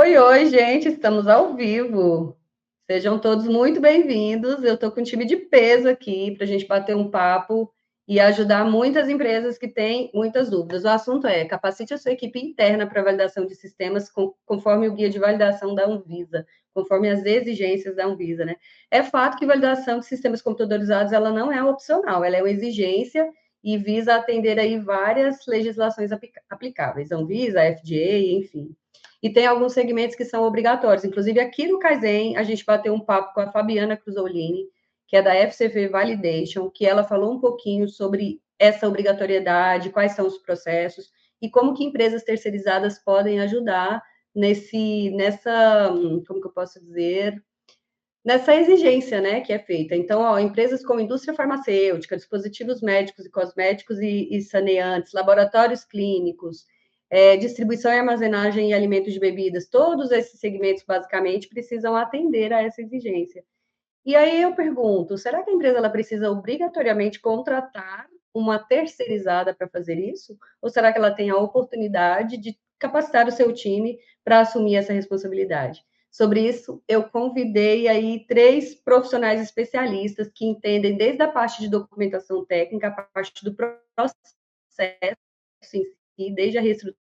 Oi, oi, gente, estamos ao vivo. Sejam todos muito bem-vindos. Eu estou com um time de peso aqui para a gente bater um papo e ajudar muitas empresas que têm muitas dúvidas. O assunto é: capacite a sua equipe interna para validação de sistemas conforme o guia de validação da Anvisa, conforme as exigências da Anvisa, né? É fato que validação de sistemas computadorizados ela não é opcional, ela é uma exigência e visa atender aí várias legislações aplicáveis, Anvisa, FDA, enfim. E tem alguns segmentos que são obrigatórios. Inclusive, aqui no Kaizen, a gente bateu um papo com a Fabiana Cruzolini, que é da FCV Validation, que ela falou um pouquinho sobre essa obrigatoriedade, quais são os processos e como que empresas terceirizadas podem ajudar nessa, como que eu posso dizer, nessa exigência, né, que é feita. Então, ó, empresas como indústria farmacêutica, dispositivos médicos e cosméticos e saneantes, laboratórios clínicos, distribuição e armazenagem e alimentos de bebidas, todos esses segmentos, basicamente, precisam atender a essa exigência. E aí eu pergunto, será que a empresa ela precisa obrigatoriamente contratar uma terceirizada para fazer isso? Ou será que ela tem a oportunidade de capacitar o seu time para assumir essa responsabilidade? Sobre isso, eu convidei aí 3 profissionais especialistas que entendem desde a parte de documentação técnica, a parte do processo em si, desde a reestruturação.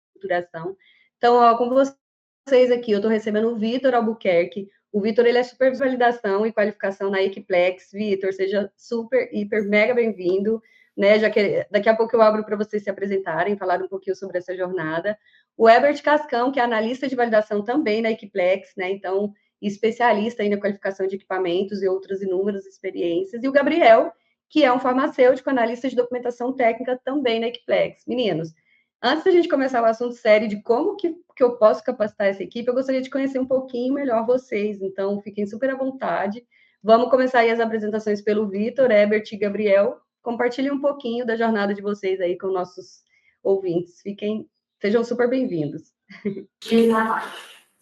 Então, ó, com vocês aqui, eu estou recebendo o Vitor Albuquerque. O Vitor, ele é super validação e qualificação na Equiplex. Vitor, seja super, hiper, mega bem-vindo, né? Já que daqui a pouco eu abro para vocês se apresentarem, falar um pouquinho sobre essa jornada. O Herbert Cascão, que é analista de validação também na Equiplex, né? Então, especialista aí na qualificação de equipamentos e outras inúmeras experiências. E o Gabriel, que é um farmacêutico, analista de documentação técnica também na Equiplex. Meninos, antes da gente começar o assunto sério de como que eu posso capacitar essa equipe, eu gostaria de conhecer um pouquinho melhor vocês. Então, fiquem super à vontade. Vamos começar aí as apresentações pelo Vitor, Herbert e Gabriel. Compartilhem um pouquinho da jornada de vocês aí com nossos ouvintes. Sejam super bem-vindos.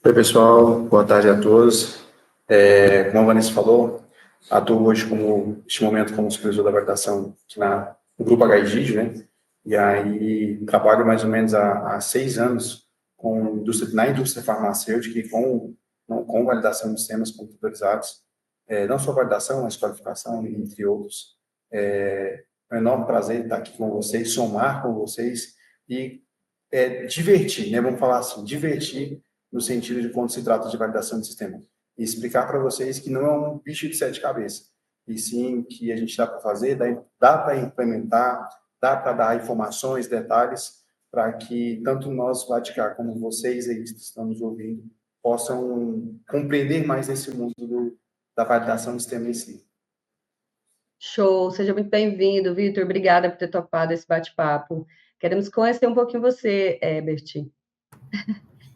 Oi, pessoal. Boa tarde a todos. Como a Vanessa falou, atuo hoje neste momento, como supervisor da validação aqui no Grupo HIGID, né? E aí trabalho mais ou menos há 6 anos na indústria farmacêutica e com validação de sistemas computadorizados. Não só validação, mas qualificação, entre outros. É um enorme prazer estar aqui com vocês, somar com vocês e divertir, né? Vamos falar assim, divertir no sentido de quando se trata de validação de sistema. E explicar para vocês que não é um bicho de 7 cabeças, e sim que a gente dá para fazer, dá para implementar, dá para dar informações, detalhes, para que tanto nós, Vaticar, como vocês aí que estão nos ouvindo, possam compreender mais esse mundo da validação de sistema em si. Show, seja muito bem-vindo, Vitor. Obrigada por ter topado esse bate-papo. Queremos conhecer um pouquinho você, Herbert.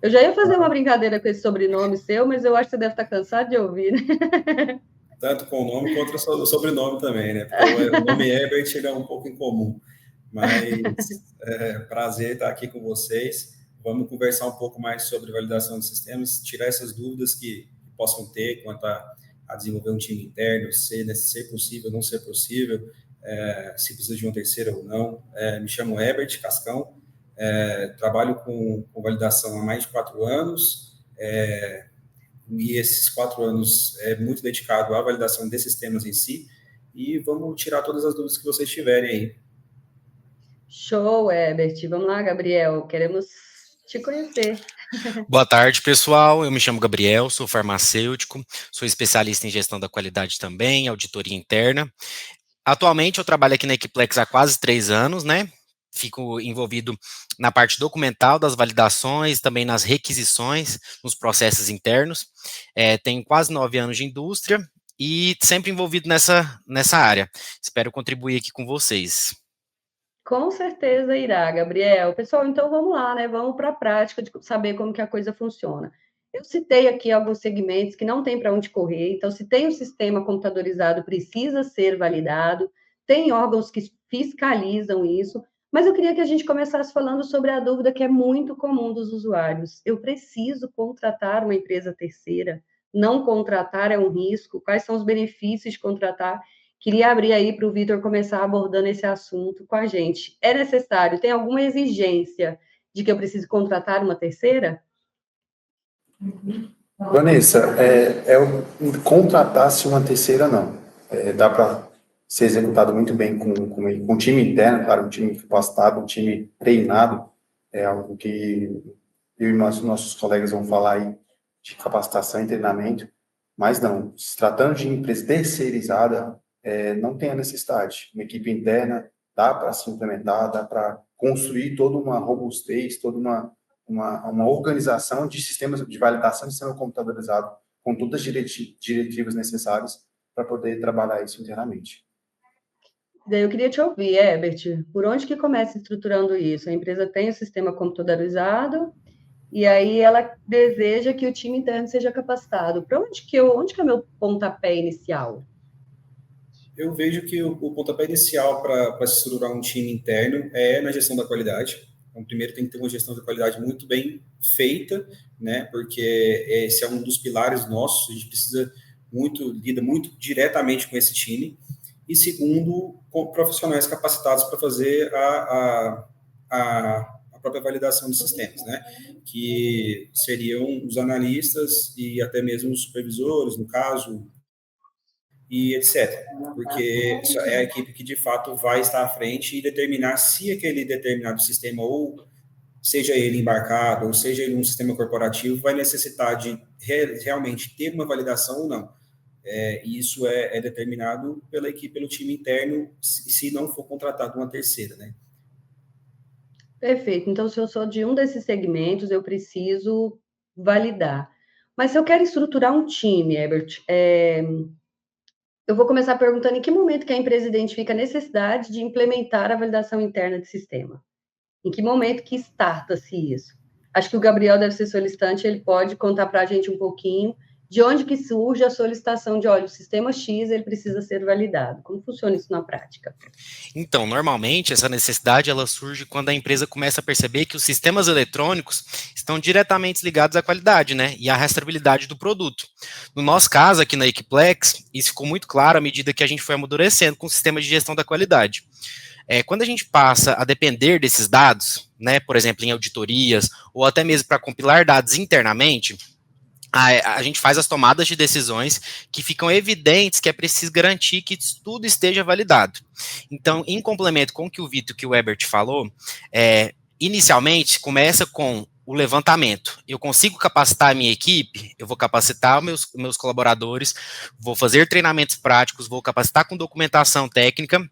Eu já ia fazer uma brincadeira com esse sobrenome seu, mas eu acho que você deve estar cansado de ouvir, né? Tanto com o nome quanto o sobrenome também, né? Porque o nome Herbert é um pouco incomum. Mas prazer estar aqui com vocês. Vamos conversar um pouco mais sobre validação de sistemas, tirar essas dúvidas que possam ter quanto a desenvolver um time interno, ser possível, não ser possível, se precisa de uma terceira ou não. Me chamo Herbert Cascão, trabalho com validação há mais de 4 anos, e esses 4 anos é muito dedicado à validação de sistemas em si, e vamos tirar todas as dúvidas que vocês tiverem aí. Show, Herbert. Vamos lá, Gabriel. Queremos te conhecer. Boa tarde, pessoal. Eu me chamo Gabriel, sou farmacêutico, sou especialista em gestão da qualidade também, auditoria interna. Atualmente, eu trabalho aqui na Equiplex há quase 3 anos, né? Fico envolvido na parte documental das validações, também nas requisições, nos processos internos. Tenho quase 9 anos de indústria e sempre envolvido nessa área. Espero contribuir aqui com vocês. Com certeza irá, Gabriel. Pessoal, então vamos lá, né? Vamos para a prática de saber como que a coisa funciona. Eu citei aqui alguns segmentos que não tem para onde correr, então, se tem um sistema computadorizado, precisa ser validado, tem órgãos que fiscalizam isso, mas eu queria que a gente começasse falando sobre a dúvida que é muito comum dos usuários. Eu preciso contratar uma empresa terceira? Não contratar é um risco? Quais são os benefícios de contratar? Queria abrir aí para o Vitor começar abordando esse assunto com a gente. É necessário? Tem alguma exigência de que eu preciso contratar uma terceira? Vanessa, contratar-se uma terceira, não. Dá para ser executado muito bem com um time interno, claro, um time capacitado, um time treinado, é algo que eu e nossos colegas vão falar aí de capacitação e treinamento, mas não, se tratando de empresa terceirizada, não tem a necessidade. Uma equipe interna dá para se implementar, dá para construir toda uma robustez, toda uma organização de sistemas de validação de sistema computadorizado, com todas as diretivas necessárias para poder trabalhar isso internamente. Daí eu queria te ouvir, Herbert, por onde que começa estruturando isso? A empresa tem o sistema computadorizado e aí ela deseja que o time interno seja capacitado. Para onde que é o meu pontapé inicial? Eu vejo que o pontapé inicial para se estruturar um time interno é na gestão da qualidade. Então, primeiro tem que ter uma gestão da qualidade muito bem feita, né? Porque esse é um dos pilares nossos. A gente precisa lida muito diretamente com esse time. E segundo, com profissionais capacitados para fazer a própria validação de sistemas, né? Que seriam os analistas e até mesmo os supervisores, no caso, e etc. Porque é a equipe que de fato vai estar à frente e determinar se aquele determinado sistema, ou seja ele embarcado, ou seja ele um sistema corporativo, vai necessitar de realmente ter uma validação ou não. E isso é determinado pela equipe, pelo time interno, se não for contratado uma terceira, né? Perfeito. Então, se eu sou de um desses segmentos, eu preciso validar. Mas se eu quero estruturar um time, Herbert, eu vou começar perguntando em que momento que a empresa identifica a necessidade de implementar a validação interna de sistema. Em que momento que starta-se isso? Acho que o Gabriel deve ser solicitante, ele pode contar para a gente um pouquinho de onde que surge a solicitação de, olha, o sistema X, ele precisa ser validado. Como funciona isso na prática? Então, normalmente, essa necessidade ela surge quando a empresa começa a perceber que os sistemas eletrônicos estão diretamente ligados à qualidade, né, e à rastreabilidade do produto. No nosso caso, aqui na Equiplex, isso ficou muito claro à medida que a gente foi amadurecendo com o sistema de gestão da qualidade. Quando a gente passa a depender desses dados, né, por exemplo, em auditorias, ou até mesmo para compilar dados internamente, a gente faz as tomadas de decisões que ficam evidentes que é preciso garantir que tudo esteja validado. Então, em complemento com o que o Vitor e que o Herbert falou, inicialmente começa com o levantamento. Eu consigo capacitar a minha equipe, eu vou capacitar meus colaboradores, vou fazer treinamentos práticos, vou capacitar com documentação técnica,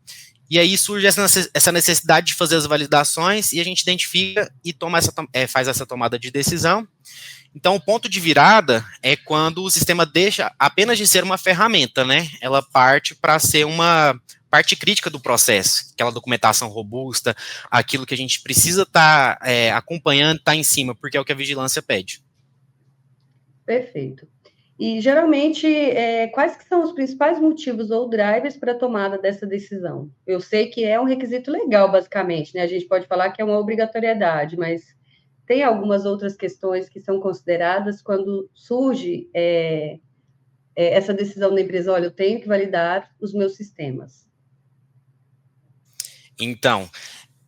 e aí surge essa necessidade de fazer as validações e a gente identifica e faz essa tomada de decisão. Então, o ponto de virada é quando o sistema deixa apenas de ser uma ferramenta, né? Ela parte para ser uma parte crítica do processo, aquela documentação robusta, aquilo que a gente precisa estar acompanhando, estar em cima, porque é o que a vigilância pede. Perfeito. E, geralmente, quais que são os principais motivos ou drivers para a tomada dessa decisão? Eu sei que é um requisito legal, basicamente, né? A gente pode falar que é uma obrigatoriedade, mas tem algumas outras questões que são consideradas quando surge essa decisão da empresa, olha, eu tenho que validar os meus sistemas. Então,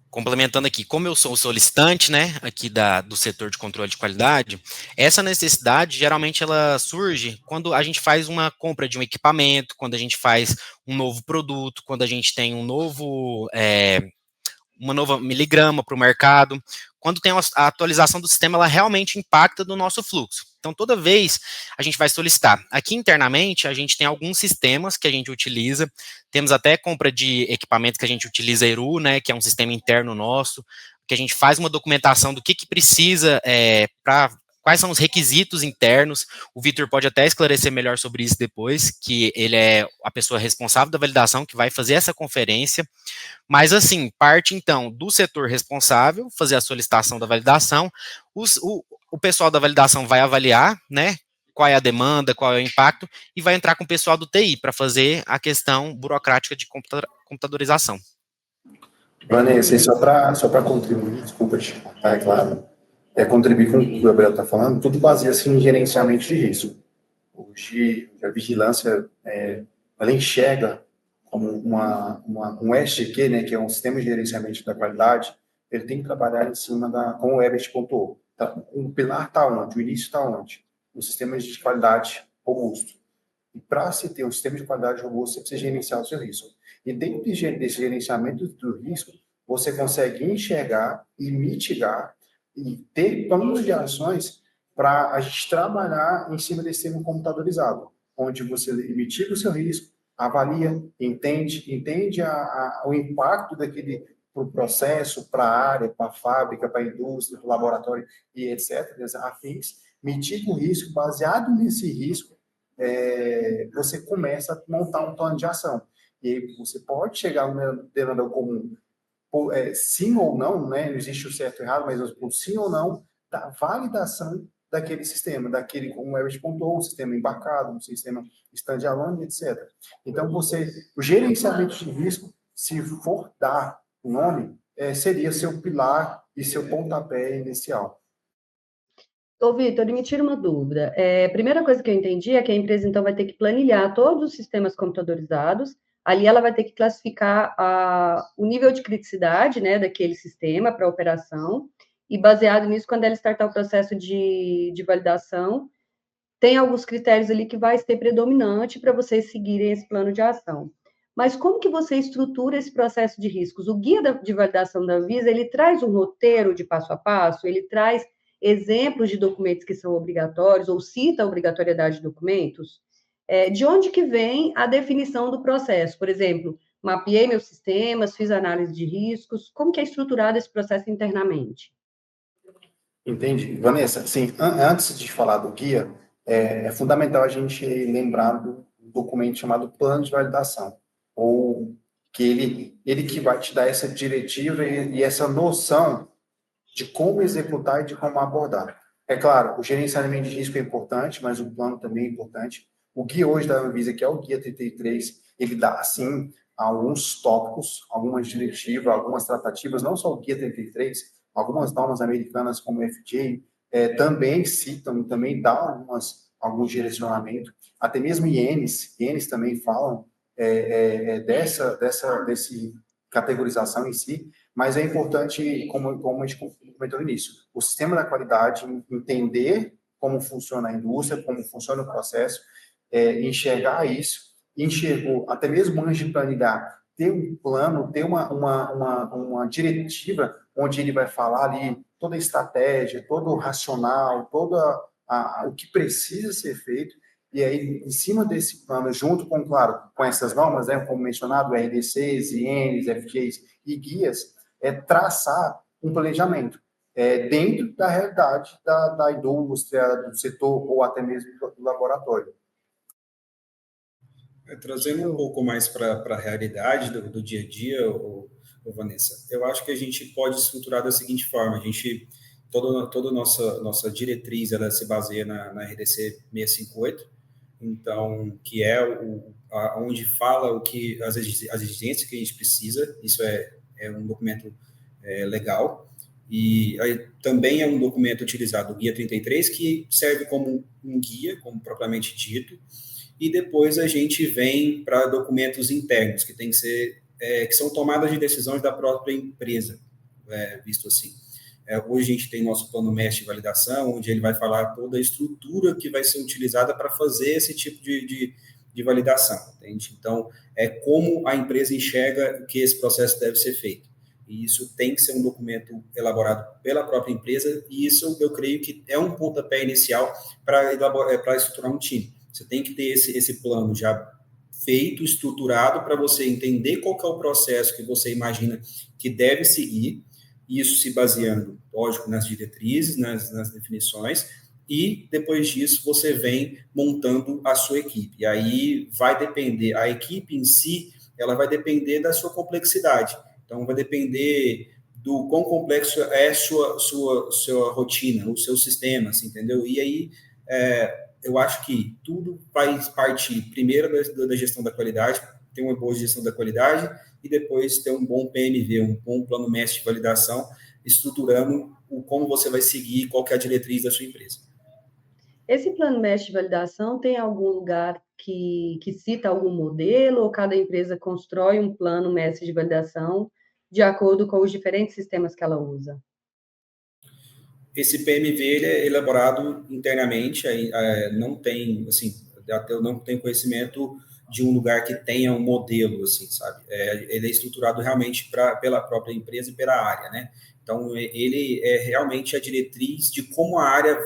complementando aqui, como eu sou o solicitante, né, aqui do setor de controle de qualidade, essa necessidade, geralmente, ela surge quando a gente faz uma compra de um equipamento, quando a gente faz um novo produto, quando a gente tem uma nova miligrama para o mercado. Quando tem a atualização do sistema, ela realmente impacta no nosso fluxo. Então, toda vez a gente vai solicitar. Aqui internamente, a gente tem alguns sistemas que a gente utiliza. Temos até compra de equipamentos que a gente utiliza ERU, né, que é um sistema interno nosso, que a gente faz uma documentação do que precisa para quais são os requisitos internos. O Vitor pode até esclarecer melhor sobre isso depois, que ele é a pessoa responsável da validação, que vai fazer essa conferência. Mas, assim, parte, então, do setor responsável, fazer a solicitação da validação, o pessoal da validação vai avaliar, né, qual é a demanda, qual é o impacto, e vai entrar com o pessoal do TI para fazer a questão burocrática de computadorização. Vanessa, só para contribuir, desculpa te cortar, é claro, contribuir com o que o Gabriel está falando, tudo baseia-se em gerenciamento de risco. Hoje, a vigilância, ela enxerga como um SGQ, né, que é um sistema de gerenciamento da qualidade, ele tem que trabalhar em cima como o Herbert pontuou. O pilar está onde? O início está onde? os sistemas de qualidade robusto. E para se ter um sistema de qualidade robusto, você precisa gerenciar o seu risco. E dentro desse gerenciamento do risco, você consegue enxergar e mitigar e ter planos de ações para a gente trabalhar em cima desse sistema computadorizado, onde você mitiga o seu risco, avalia, entende o impacto daquele para o processo, para a área, para a fábrica, para a indústria, para o laboratório e etc., afins, mitiga o risco, baseado nesse risco, você começa a montar um plano de ação. E aí você pode chegar a um denominador comum, sim ou não, né? Não existe o certo e errado, mas o sim ou não da validação daquele sistema, daquele, como o Everett pontuou, um sistema embarcado, um sistema standalone, etc. Então, o gerenciamento de risco, se for dar o nome, seria seu pilar e seu pontapé inicial. Ô, Vitor, me tira uma dúvida. A primeira coisa que eu entendi é que a empresa, então, vai ter que planilhar todos os sistemas computadorizados. Ali ela vai ter que classificar o nível de criticidade, né, daquele sistema para a operação. E, baseado nisso, quando ela startar o processo de validação, tem alguns critérios ali que vai ser predominante para vocês seguirem esse plano de ação. Mas como que você estrutura esse processo de riscos? O guia de validação da Anvisa, ele traz um roteiro de passo a passo, ele traz exemplos de documentos que são obrigatórios, ou cita a obrigatoriedade de documentos? De onde que vem a definição do processo? Por exemplo, mapeei meus sistemas, fiz análise de riscos, como que é estruturado esse processo internamente? Entendi. Vanessa, sim, antes de falar do guia, é fundamental a gente lembrar do documento chamado Plano de Validação, ou que ele que vai te dar essa diretiva e essa noção de como executar e de como abordar. É claro, o gerenciamento de risco é importante, mas o plano também é importante. O guia hoje da Anvisa, que é o Guia 33, ele dá, assim, alguns tópicos, algumas diretivas, algumas tratativas, não só o Guia 33, algumas normas americanas como o FDA também citam, também dão alguns direcionamentos, até mesmo INs também falam desse categorização em si, mas é importante, como a gente comentou no início, o sistema da qualidade, entender como funciona a indústria, como funciona o processo, enxergar isso, enxergou, até mesmo antes de planilhar, ter um plano, ter uma diretiva onde ele vai falar ali toda a estratégia, todo o racional, o que precisa ser feito, e aí, em cima desse plano, junto com, claro, com essas normas, né, como mencionado, RDCs, INs, FGs e guias, traçar um planejamento dentro da realidade da indústria, do setor ou até mesmo do laboratório. Trazendo um pouco mais para a realidade do dia a dia, Vanessa, eu acho que a gente pode estruturar da seguinte forma: a gente, toda a nossa diretriz, ela se baseia na RDC 658, então, que é onde fala as exigências que a gente precisa. Isso é um documento legal. E aí, também é um documento utilizado, o Guia 33, que serve como um guia, como propriamente dito. E depois a gente vem para documentos internos, que tem que ser, que são tomadas de decisões da própria empresa, visto assim. Hoje a gente tem nosso plano mestre de validação, onde ele vai falar toda a estrutura que vai ser utilizada para fazer esse tipo de validação, entende? Então, é como a empresa enxerga que esse processo deve ser feito. E isso tem que ser um documento elaborado pela própria empresa, e isso eu creio que é um pontapé inicial para estruturar um time. Você tem que ter esse plano já feito, estruturado, para você entender qual que é o processo que você imagina que deve seguir, isso se baseando, lógico, nas diretrizes, nas definições, e depois disso você vem montando a sua equipe. E aí vai depender, a equipe em si, ela vai depender da sua complexidade. Então, vai depender do quão complexo é a sua rotina, o seu sistema, assim, entendeu? E aí, eu acho que tudo vai partir primeiro da gestão da qualidade, ter uma boa gestão da qualidade, e depois ter um bom PMV, um bom plano mestre de validação, estruturando como você vai seguir, qual que é a diretriz da sua empresa. Esse plano mestre de validação tem algum lugar que cita algum modelo, ou cada empresa constrói um plano mestre de validação de acordo com os diferentes sistemas que ela usa? esse PMV ele é elaborado internamente, não tem, assim, até eu não tenho conhecimento de um lugar que tenha um modelo, assim, sabe? Ele é estruturado realmente pela própria empresa e pela área, né? Então, ele é realmente a diretriz de como a área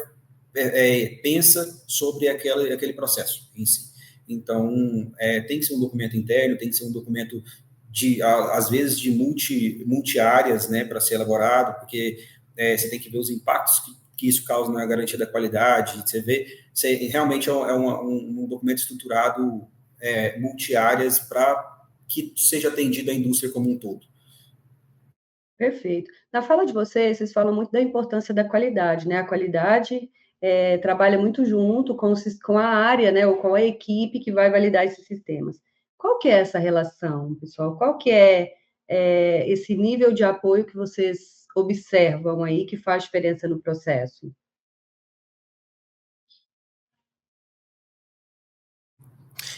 pensa sobre aquele processo em si. Então, tem que ser um documento interno, tem que ser um documento às vezes, de multi-áreas, né, para ser elaborado, porque você tem que ver os impactos que isso causa na garantia da qualidade, realmente é um documento estruturado multi-áreas para que seja atendido a indústria como um todo. Perfeito. Na fala de vocês falam muito da importância da qualidade, né? A qualidade trabalha muito junto com a área, né? Ou com a equipe que vai validar esses sistemas. Qual que é essa relação, pessoal? Qual que é esse nível de apoio que vocês observam aí que faz diferença no processo?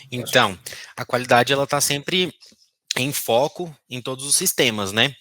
Então, a qualidade ela está sempre em foco em todos os sistemas, né?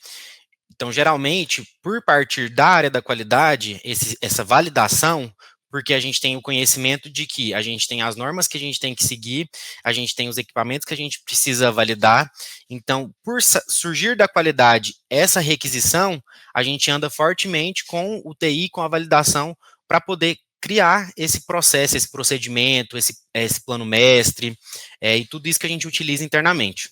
Então, geralmente, por partir da área da qualidade, essa validação, porque a gente tem o conhecimento de que a gente tem as normas que a gente tem que seguir, a gente tem os equipamentos que a gente precisa validar. Então, por surgir da qualidade essa requisição, a gente anda fortemente com o TI, com a validação, para poder criar esse processo, esse procedimento, esse plano mestre, e tudo isso que a gente utiliza internamente.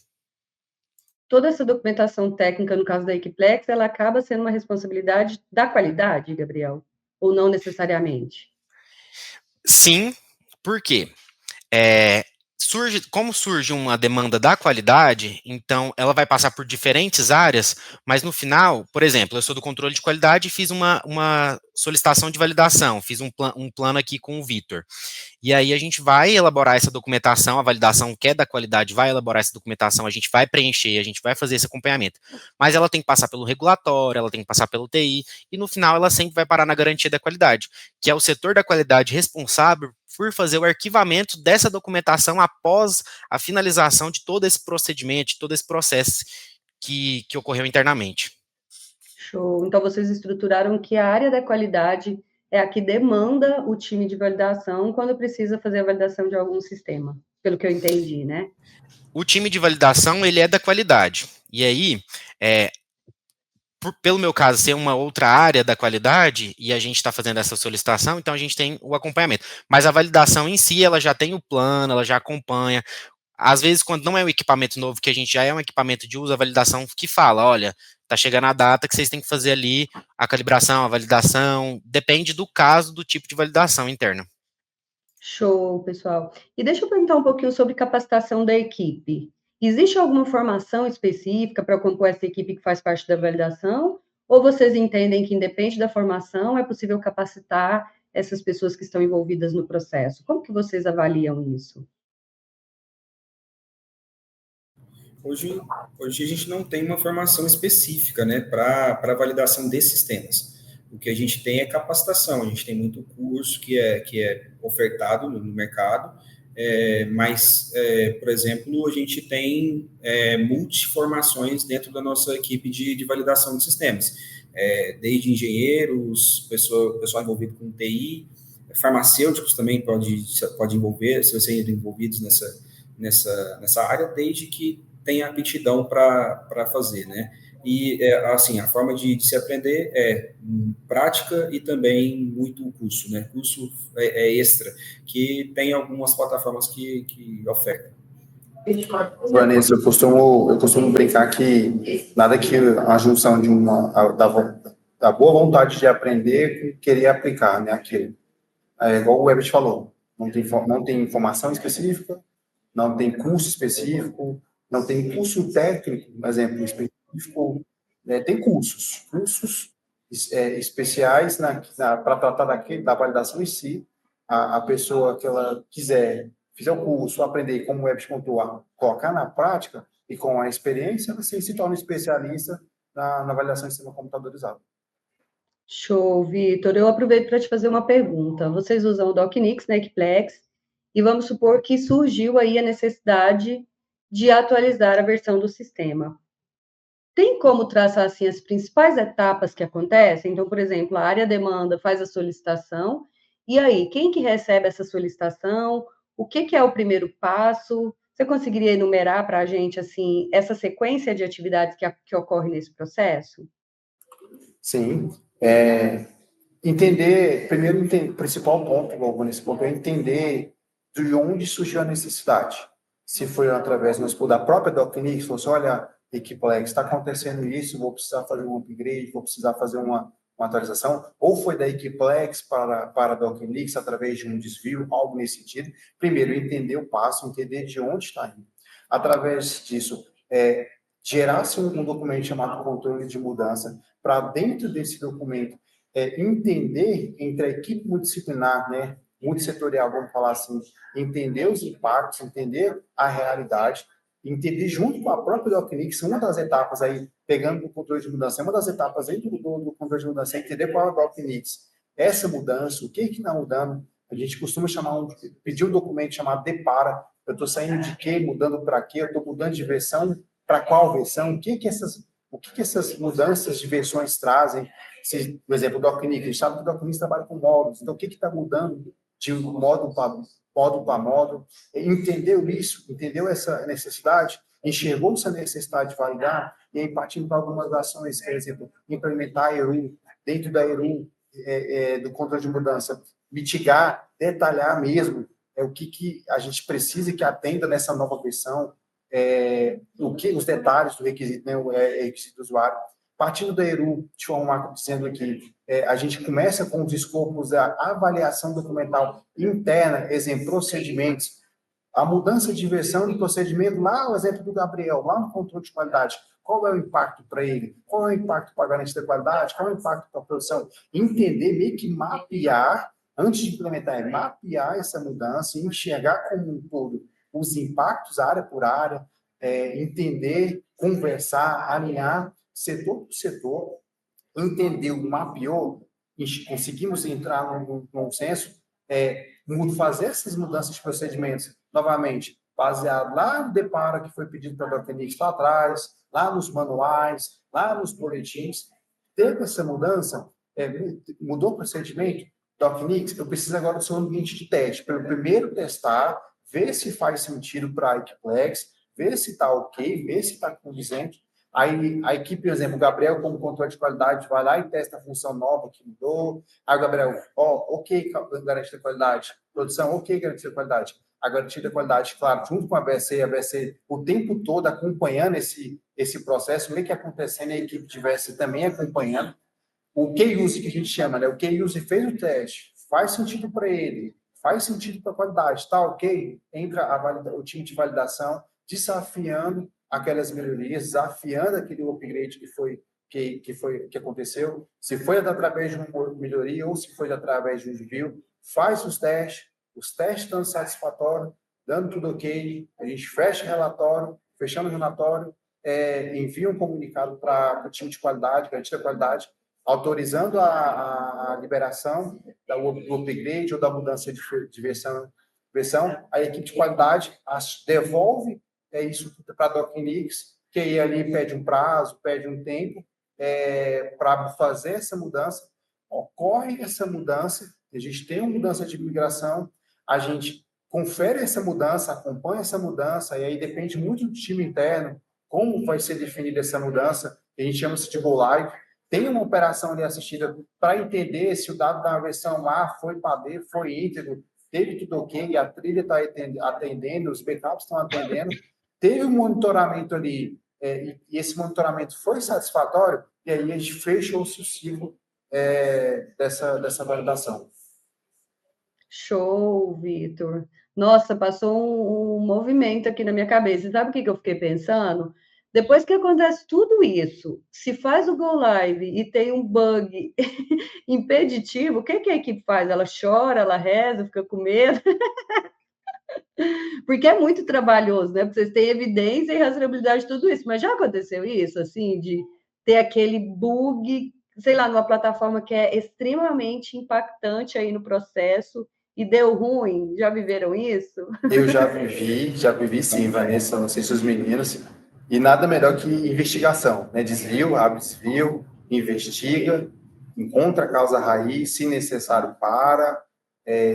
Toda essa documentação técnica, no caso da Equiplex, ela acaba sendo uma responsabilidade da qualidade, Gabriel? Ou não necessariamente? Sim, por quê? Como surge uma demanda da qualidade, então ela vai passar por diferentes áreas, mas no final, por exemplo, eu sou do controle de qualidade e fiz uma solicitação de validação, fiz um plano aqui com o Vitor. E aí a gente vai elaborar essa documentação, a validação que é da qualidade vai elaborar essa documentação, a gente vai preencher, a gente vai fazer esse acompanhamento. Mas ela tem que passar pelo regulatório, ela tem que passar pelo TI, e no final ela sempre vai parar na garantia da qualidade, que é o setor da qualidade responsável por fazer o arquivamento dessa documentação após a finalização de todo esse procedimento, de todo esse processo que ocorreu internamente. Show. Então, vocês estruturaram que a área da qualidade é a que demanda o time de validação quando precisa fazer a validação de algum sistema, pelo que eu entendi, né? O time de validação, ele é da qualidade. E aí, pelo meu caso, ser uma outra área da qualidade, e a gente está fazendo essa solicitação, então a gente tem o acompanhamento. Mas a validação em si, ela já tem o plano, ela já acompanha. Às vezes, quando não é um equipamento novo, que a gente já é um equipamento de uso, a validação que fala, olha, tá chegando a data que vocês têm que fazer ali a calibração, a validação, depende do caso, do tipo de validação interna. Show, pessoal. E deixa eu perguntar um pouquinho sobre capacitação da equipe. Existe alguma formação específica para compor essa equipe que faz parte da validação? Ou vocês entendem que, independente da formação, é possível capacitar essas pessoas que estão envolvidas no processo? Como que vocês avaliam isso? Hoje a gente não tem uma formação específica, né, para validação desses sistemas. O que a gente tem é capacitação, a gente tem muito curso que é ofertado no mercado, mas, por exemplo, a gente tem multiformações dentro da nossa equipe de validação de sistemas, desde engenheiros, pessoal envolvido com TI, farmacêuticos também pode envolver, se serem envolvidos nessa área, desde que tem aptidão para fazer, né? E, assim, a forma de se aprender é prática e também muito curso, né? Curso extra, que tem algumas plataformas que ofertam. Vanessa, eu costumo brincar que nada que a junção da boa vontade de aprender com querer aplicar, né, aquilo. É igual o Herbert falou, não tem informação específica, não tem curso específico, não tem curso técnico, por exemplo, específico, tem cursos especiais para tratar da validação em si. A pessoa que ela fizer o curso, aprender como o Web contou, colocar na prática e com a experiência, ela se torna especialista na validação em sistema computadorizado. Show, Vitor. Eu aproveito para te fazer uma pergunta. Vocês usam o DocNix na Equiplex e vamos supor que surgiu aí a necessidade de atualizar a versão do sistema. tem como traçar, assim, as principais etapas que acontecem? Então, por exemplo, a área demanda faz a solicitação, e aí, quem que recebe essa solicitação? O que que é o primeiro passo? Você conseguiria enumerar para a gente, assim, essa sequência de atividades que ocorre nesse processo? Sim. Primeiro, o principal ponto, logo nesse ponto, é entender de onde surgiu a necessidade. Se foi através da própria DocNix, falou assim, olha, Equiplex, está acontecendo isso, vou precisar fazer um upgrade, vou precisar fazer uma atualização, ou foi da Equiplex para a DocNix através de um desvio, algo nesse sentido. Primeiro, entender o passo, entender de onde está indo. Através disso, gerar-se um documento chamado controle de mudança, para dentro desse documento, entender entre a equipe multidisciplinar, né, multissetorial, vamos falar assim, entender os impactos, entender a realidade, entender junto com a própria DocNix, uma das etapas aí, pegando o controle de mudança, uma das etapas dentro do controle de mudança é entender qual é a DocNix, essa mudança, o que está mudando, a gente costuma pedir um documento chamado Depara, eu estou saindo de quê, mudando para quê, eu estou mudando de versão, para qual versão, o que essas mudanças de versões trazem. Por exemplo, o DocNix, a gente sabe que o DocNix trabalha com módulos, então o que está mudando de módulo para módulo? Entendeu isso? Entendeu essa necessidade? Enxergou essa necessidade de validar? E aí, partindo para algumas ações, por exemplo, implementar a ERU, dentro da ERU, do controle de mudança, mitigar, detalhar mesmo o que a gente precisa que atenda nessa nova versão, os detalhes do requisito, né, o requisito do usuário. Partindo da ERU, deixa eu arrumar dizendo aqui, a gente começa com os escopos da avaliação documental interna, exemplo, procedimentos, a mudança de versão de procedimento, lá o exemplo do Gabriel, lá no controle de qualidade, qual é o impacto para ele? Qual é o impacto para a garantia da qualidade? Qual é o impacto para a produção? Entender, meio que mapear, antes de implementar, mapear essa mudança e enxergar como um todo os impactos, área por área, entender, conversar, alinhar, setor por setor, entendeu, mapeou, conseguimos entrar num consenso, fazer essas mudanças de procedimentos, novamente, baseado lá no Depara que foi pedido para a DocNix lá atrás, lá nos manuais, lá nos boletins, teve essa mudança, mudou o procedimento, DocNix, eu preciso agora do seu ambiente de teste, para eu primeiro testar, ver se faz sentido para a Equiplex, ver se está ok, ver se está condizente. Aí a equipe, por exemplo, o Gabriel, como controle de qualidade, vai lá e testa a função nova que mudou. Aí o Gabriel, ok, garantia da qualidade. Produção, ok, garantia da qualidade. A garantia da qualidade, claro, junto com a BSC o tempo todo acompanhando esse processo, meio que acontecendo, a equipe de BSC também acompanhando. O Key-Use, que a gente chama, né? O Key-Use fez o teste, faz sentido para ele, faz sentido para a qualidade, tá ok? Entra o time de validação, desafiando aquelas melhorias, desafiando aquele upgrade que aconteceu, se foi através de uma melhoria ou se foi através de um desvio, faz os testes estão satisfatórios, dando tudo ok, a gente fecha o relatório, fechando o relatório, envia um comunicado para o time de qualidade, garantia da qualidade, autorizando a liberação do upgrade ou da mudança de versão, a equipe de qualidade devolve isso para a DocNix, que aí ali pede um prazo, pede um tempo para fazer essa mudança. Ocorre essa mudança, a gente tem uma mudança de migração, a gente confere essa mudança, acompanha essa mudança, e aí depende muito do time interno, como vai ser definida essa mudança, a gente chama isso de go live. Tem uma operação ali assistida para entender se o dado da versão A foi para B, foi íntegro, teve tudo ok, a trilha está atendendo, os backups estão atendendo, teve um monitoramento ali, e esse monitoramento foi satisfatório, e aí a gente fecha o ciclo dessa validação. Show, Vitor. Nossa, passou um movimento aqui na minha cabeça. Sabe o que eu fiquei pensando? Depois que acontece tudo isso, se faz o Go Live e tem um bug impeditivo, o que a equipe faz? Ela chora, ela reza, fica com medo? Porque é muito trabalhoso, né? Porque vocês têm evidência e rastreabilidade de tudo isso. Mas já aconteceu isso, assim, de ter aquele bug, sei lá, numa plataforma que é extremamente impactante aí no processo e deu ruim? Já viveram isso? Eu já vivi sim, Vanessa, não sei se os meninos, E nada melhor que investigação, né? Desvio, abre desvio, investiga, encontra a causa raiz, se necessário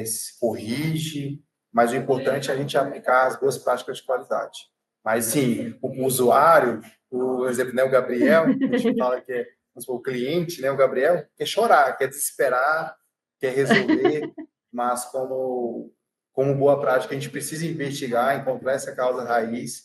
se corrige, mas o importante é a gente aplicar as boas práticas de qualidade. Mas, sim, o usuário, por exemplo, né, o Gabriel, a gente fala que é o cliente, né, o Gabriel, quer chorar, quer desesperar, quer resolver, mas como boa prática, a gente precisa investigar, encontrar essa causa raiz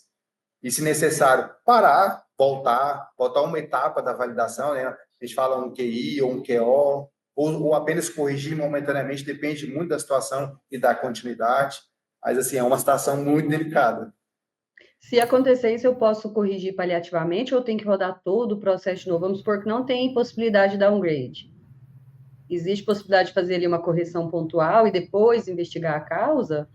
e, se necessário, parar, voltar uma etapa da validação, né? A gente fala um QI ou um QO, ou apenas corrigir momentaneamente, depende muito da situação e da continuidade, mas, assim, é uma situação muito delicada. Se acontecer isso, eu posso corrigir paliativamente ou tem que rodar todo o processo de novo? Vamos supor que não tem possibilidade de downgrade. Existe possibilidade de fazer ali uma correção pontual e depois investigar a causa?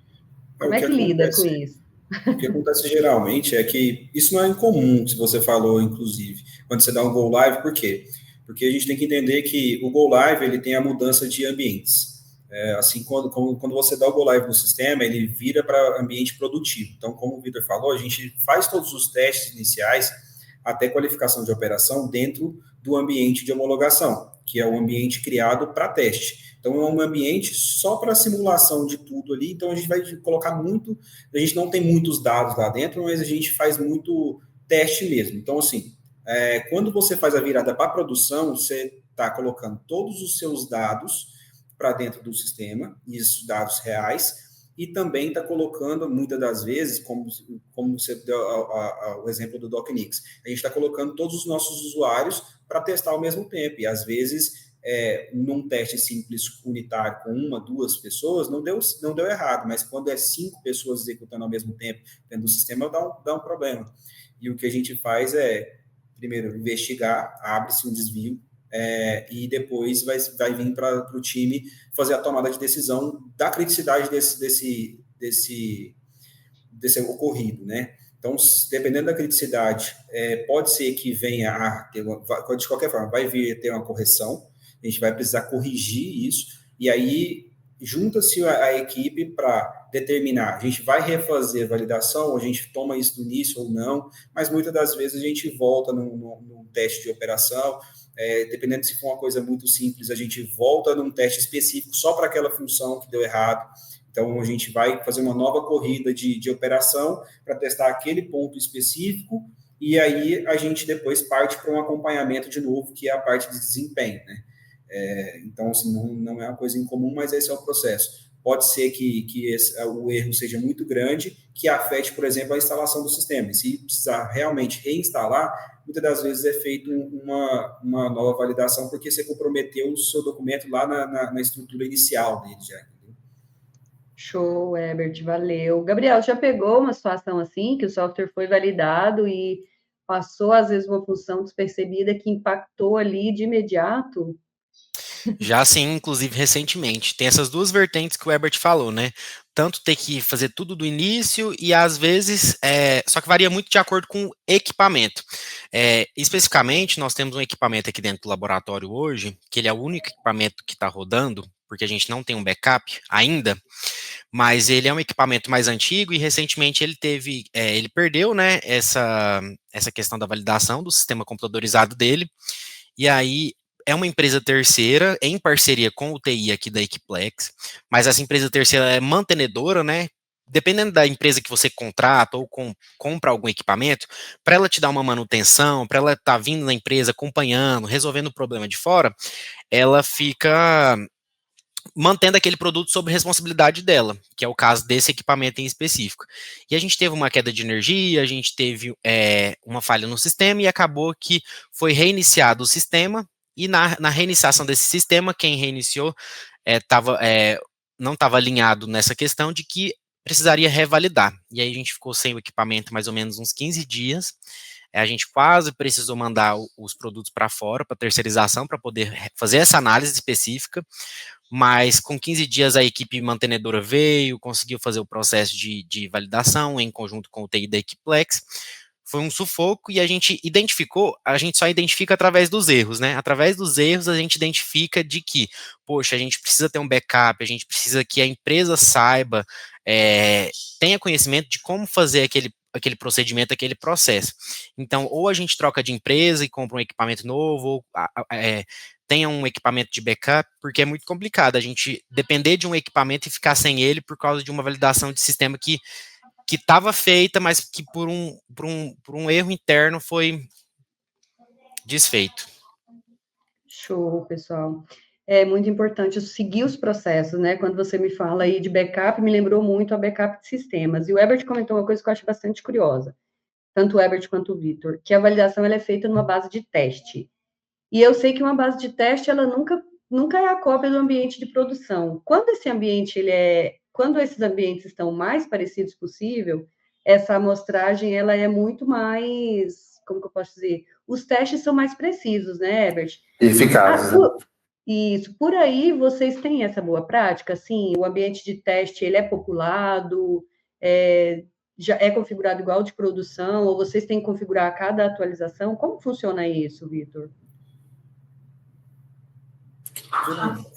Como é que lida com isso? O que acontece geralmente é que isso não é incomum, se você falou, inclusive, quando você dá um go live, por quê? Porque a gente tem que entender que o go live ele tem a mudança de ambientes. Assim, quando você dá o go live no sistema, ele vira para ambiente produtivo. Então, como o Vitor falou, a gente faz todos os testes iniciais até qualificação de operação dentro do ambiente de homologação, que é o ambiente criado para teste. Então, é um ambiente só para simulação de tudo ali. Então, a gente vai colocar muito. A gente não tem muitos dados lá dentro, mas a gente faz muito teste mesmo. Então, assim, quando você faz a virada para a produção, você está colocando todos os seus dados para dentro do sistema, isso dados reais, e também está colocando, muitas das vezes, como você deu o exemplo do DocNix, a gente está colocando todos os nossos usuários para testar ao mesmo tempo, e às vezes, num teste simples unitário com 1, 2 pessoas, não deu errado, mas quando é 5 pessoas executando ao mesmo tempo dentro do sistema, dá um problema. E o que a gente faz é, primeiro, investigar, abre-se um desvio, e depois vai vir para o time fazer a tomada de decisão da criticidade desse ocorrido, né? Então, dependendo da criticidade, pode ser que venha a ter de qualquer forma, vai vir a ter uma correção, a gente vai precisar corrigir isso, e aí junta-se a equipe para determinar, a gente vai refazer a validação, ou a gente toma isso do início ou não, mas muitas das vezes a gente volta num teste de operação, dependendo se for uma coisa muito simples, a gente volta num teste específico só para aquela função que deu errado. Então, a gente vai fazer uma nova corrida de operação para testar aquele ponto específico e aí a gente depois parte para um acompanhamento de novo, que é a parte de desempenho, né? Então, assim, não é uma coisa incomum, mas esse é o processo. Pode ser que o erro seja muito grande, que afete, por exemplo, a instalação do sistema. E se precisar realmente reinstalar, muitas das vezes é feito uma nova validação, porque você comprometeu o seu documento lá na estrutura inicial dele já. Show, Herbert, valeu. Gabriel, já pegou uma situação assim, que o software foi validado e passou, às vezes, uma função despercebida que impactou ali de imediato? Já sim, inclusive recentemente. Tem essas duas vertentes que o Herbert falou, né? Tanto ter que fazer tudo do início e às vezes, só que varia muito de acordo com o equipamento. Especificamente, nós temos um equipamento aqui dentro do laboratório hoje, que ele é o único equipamento que está rodando, porque a gente não tem um backup ainda, mas ele é um equipamento mais antigo e recentemente ele perdeu, né, essa questão da validação do sistema computadorizado dele, e aí é uma empresa terceira, em parceria com o TI aqui da Equiplex, mas essa empresa terceira é mantenedora, né? Dependendo da empresa que você contrata ou compra algum equipamento, para ela te dar uma manutenção, para ela estar vindo na empresa, acompanhando, resolvendo o problema de fora, ela fica mantendo aquele produto sob responsabilidade dela, que é o caso desse equipamento em específico. E a gente teve uma queda de energia, a gente teve uma falha no sistema e acabou que foi reiniciado o sistema, e na reiniciação desse sistema, quem reiniciou não estava alinhado nessa questão de que precisaria revalidar. E aí a gente ficou sem o equipamento mais ou menos uns 15 dias, a gente quase precisou mandar os produtos para fora, para terceirização, para poder fazer essa análise específica, mas com 15 dias a equipe mantenedora veio, conseguiu fazer o processo de validação em conjunto com o TI da Equiplex. Foi um sufoco e a gente só identifica através dos erros, né? Através dos erros a gente identifica de que, poxa, a gente precisa ter um backup, a gente precisa que a empresa saiba, tenha conhecimento de como fazer aquele procedimento, aquele processo. Então, ou a gente troca de empresa e compra um equipamento novo, ou tenha um equipamento de backup, porque é muito complicado a gente depender de um equipamento e ficar sem ele por causa de uma validação de sistema que estava feita, mas que por um erro interno foi desfeito. Show, pessoal. É muito importante seguir os processos, né? Quando você me fala aí de backup, me lembrou muito a backup de sistemas. E o Herbert comentou uma coisa que eu acho bastante curiosa, tanto o Herbert quanto o Vitor, que a validação ela é feita numa base de teste. E eu sei que uma base de teste, ela nunca é a cópia do ambiente de produção. Quando esses ambientes estão mais parecidos possível, essa amostragem, ela é muito mais, como que eu posso dizer? Os testes são mais precisos, né, Herbert? Eficazes, né? Isso, por aí vocês têm essa boa prática, assim, o ambiente de teste, ele é populado, já é configurado igual de produção, ou vocês têm que configurar a cada atualização? Como funciona isso, Vitor?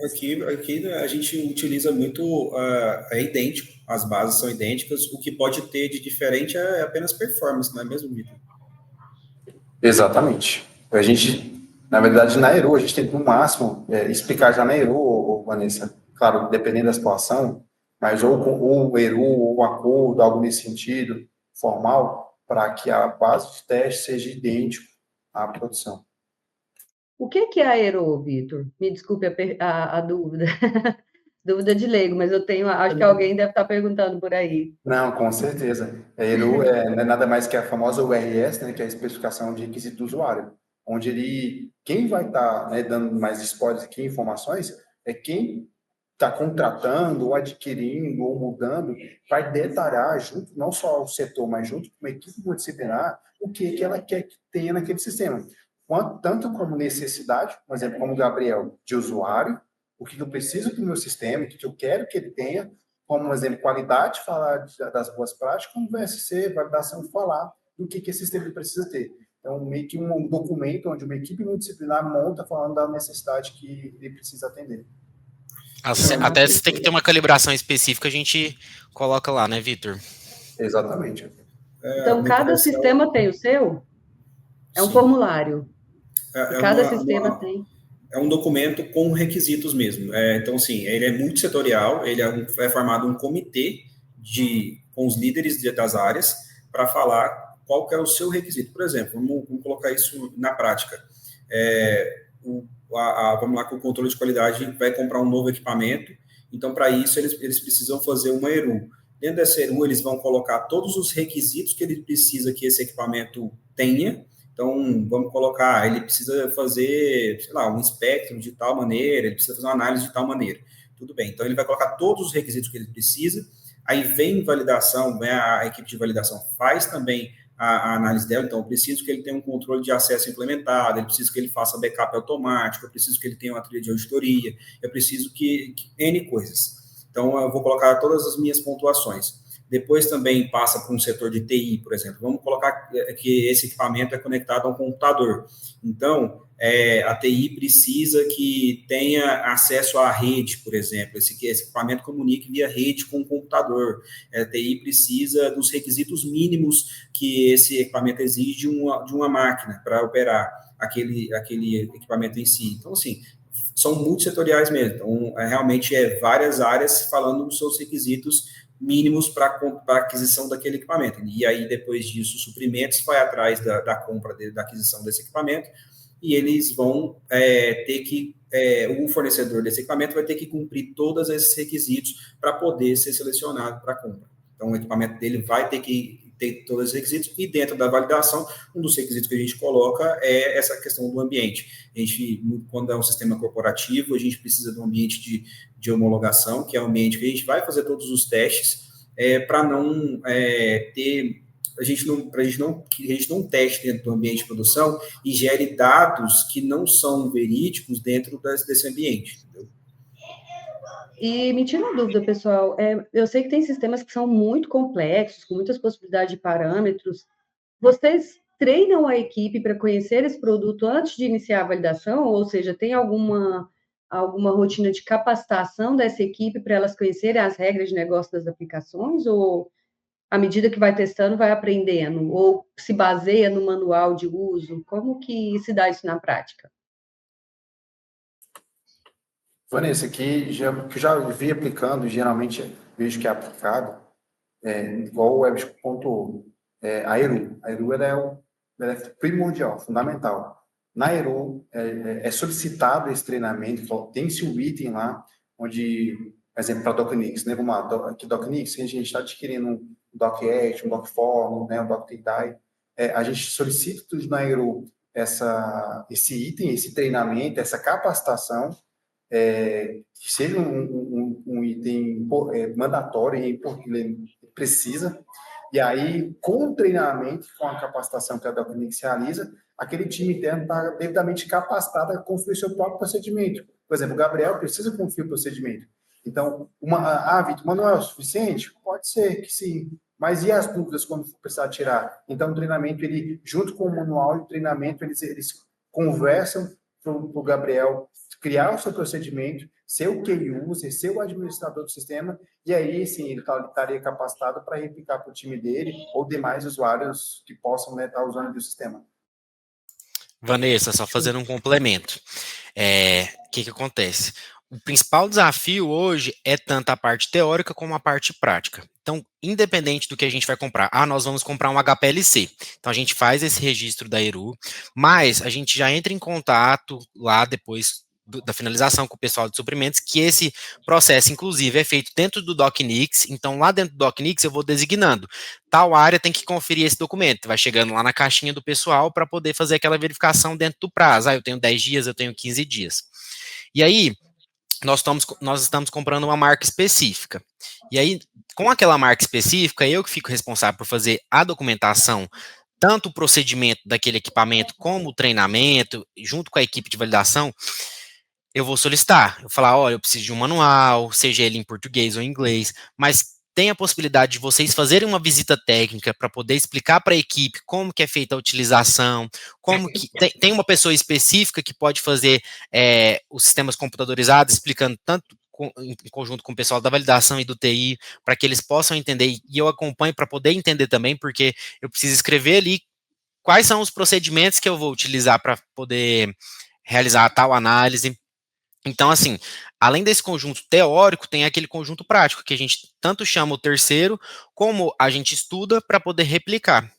Aqui a gente utiliza muito, é idêntico, as bases são idênticas, o que pode ter de diferente é apenas performance, não é mesmo, Vitor? Exatamente. A gente, na verdade, na Eru, a gente tem no máximo explicar já na Eru, Vanessa, claro, dependendo da situação, mas ou Eru, ou um acordo, algo nesse sentido, formal, para que a base de teste seja idêntica à produção. O que é aero, Vitor? Me desculpe a dúvida. Dúvida de leigo, mas acho que alguém deve estar perguntando por aí. Não, com certeza. A ERU não é nada mais que a famosa URS, né, que é a especificação de requisito do usuário, onde quem vai estar, né, dando mais spoilers aqui, informações, é quem está contratando, ou adquirindo, ou mudando, vai detalhar junto, não só o setor, mas junto com uma equipe multidisciplinar, o que ela quer que tenha naquele sistema. Tanto como necessidade, por exemplo, como o Gabriel, de usuário, o que eu preciso do meu sistema, o que eu quero que ele tenha, como, por exemplo, qualidade, falar das boas práticas, como VSC, validação, falar do que esse sistema precisa ter. Então, meio que um documento onde uma equipe multidisciplinar monta falando da necessidade que ele precisa atender. Até se tem que ter uma calibração específica, a gente coloca lá, né, Vitor? Exatamente. Então, cada sistema tem o seu? É um formulário. Cada sistema tem. É um documento com requisitos mesmo. Então, assim, ele é multissetorial, ele é formado um comitê com os líderes das áreas para falar qual que é o seu requisito. Por exemplo, vamos colocar isso na prática. Vamos lá que o controle de qualidade vai comprar um novo equipamento, então, para isso, eles precisam fazer uma ERU. Dentro dessa ERU, eles vão colocar todos os requisitos que ele precisa que esse equipamento tenha. Então, vamos colocar, ele precisa fazer, sei lá, um espectro de tal maneira, ele precisa fazer uma análise de tal maneira. Tudo bem, então ele vai colocar todos os requisitos que ele precisa, aí vem validação, a equipe de validação faz também a análise dela, então eu preciso que ele tenha um controle de acesso implementado, eu preciso que ele faça backup automático, eu preciso que ele tenha uma trilha de auditoria, eu preciso que N coisas. Então, eu vou colocar todas as minhas pontuações. Depois também passa para um setor de TI, por exemplo. Vamos colocar que esse equipamento é conectado a um computador. Então, a TI precisa que tenha acesso à rede, por exemplo. Esse equipamento comunique via rede com o computador. A TI precisa dos requisitos mínimos que esse equipamento exige de uma máquina para operar aquele equipamento em si. Então, assim, são multissetoriais mesmo. Então, realmente várias áreas falando dos seus requisitos mínimos para a aquisição daquele equipamento. E aí, depois disso, o suprimentos vai atrás da compra da aquisição desse equipamento, e eles vão ter que, o fornecedor desse equipamento vai ter que cumprir todos esses requisitos para poder ser selecionado para compra. Então, o equipamento dele vai ter que ter todos os requisitos, e dentro da validação, um dos requisitos que a gente coloca é essa questão do ambiente. A gente, quando é um sistema corporativo, a gente precisa de um ambiente de homologação, que é o ambiente que a gente vai fazer todos os testes, para não ter, a gente não teste dentro do ambiente de produção e gere dados que não são verídicos dentro desse ambiente, entendeu? E me tira uma dúvida, pessoal. Eu sei que tem sistemas que são muito complexos, com muitas possibilidades de parâmetros. Vocês treinam a equipe para conhecer esse produto antes de iniciar a validação? Ou seja, tem alguma rotina de capacitação dessa equipe para elas conhecerem as regras de negócio das aplicações? Ou à medida que vai testando, vai aprendendo? Ou se baseia no manual de uso? Como que se dá isso na prática? Vanessa, aqui que eu já vi aplicando, geralmente vejo que é aplicado, igual o Web.org, a Eru. A Eru ela é primordial, fundamental. Na Eru, é solicitado esse treinamento, tem-se um item lá, onde, por exemplo, para DocNix, né? Vamos lá, aqui DocNix, a gente está adquirindo um DocAct, um DocForm, né? Um DocDie. A gente solicita tudo na Eru esse item, esse treinamento, essa capacitação, que seja um item mandatório e porque ele precisa. E aí, com o treinamento, com a capacitação que a DocNix realiza, aquele time interno está devidamente capacitado a construir seu próprio procedimento. Por exemplo, o Gabriel precisa construir o procedimento. Então, Vitor, mas não é o suficiente? Pode ser que sim. Mas e as dúvidas quando for precisar tirar? Então, o treinamento, ele, junto com o manual e o treinamento, eles conversam para o Gabriel criar o seu procedimento, ser o key user, ser o administrador do sistema, e aí sim ele estaria capacitado para replicar para o time dele ou demais usuários que possam estar usando o sistema. Vanessa, só fazendo um complemento. O que acontece? O principal desafio hoje é tanto a parte teórica como a parte prática. Então, independente do que a gente vai comprar, nós vamos comprar um HPLC. Então, a gente faz esse registro da Eru, mas a gente já entra em contato lá depois da finalização com o pessoal de suprimentos, que esse processo, inclusive, é feito dentro do DocNix. Então, lá dentro do DocNix, eu vou designando. Tal área tem que conferir esse documento. Vai chegando lá na caixinha do pessoal para poder fazer aquela verificação dentro do prazo. Eu tenho 10 dias, eu tenho 15 dias. E aí, nós estamos comprando uma marca específica. E aí, com aquela marca específica, eu que fico responsável por fazer a documentação, tanto o procedimento daquele equipamento como o treinamento, junto com a equipe de validação, eu vou solicitar. Eu vou falar, olha, eu preciso de um manual, seja ele em português ou em inglês, mas tem a possibilidade de vocês fazerem uma visita técnica para poder explicar para a equipe como que é feita a utilização, como que tem uma pessoa específica que pode fazer os sistemas computadorizados, explicando tanto em conjunto com o pessoal da validação e do TI, para que eles possam entender, e eu acompanho para poder entender também, porque eu preciso escrever ali quais são os procedimentos que eu vou utilizar para poder realizar a tal análise. Então, assim, além desse conjunto teórico, tem aquele conjunto prático, que a gente tanto chama o terceiro, como a gente estuda para poder replicar.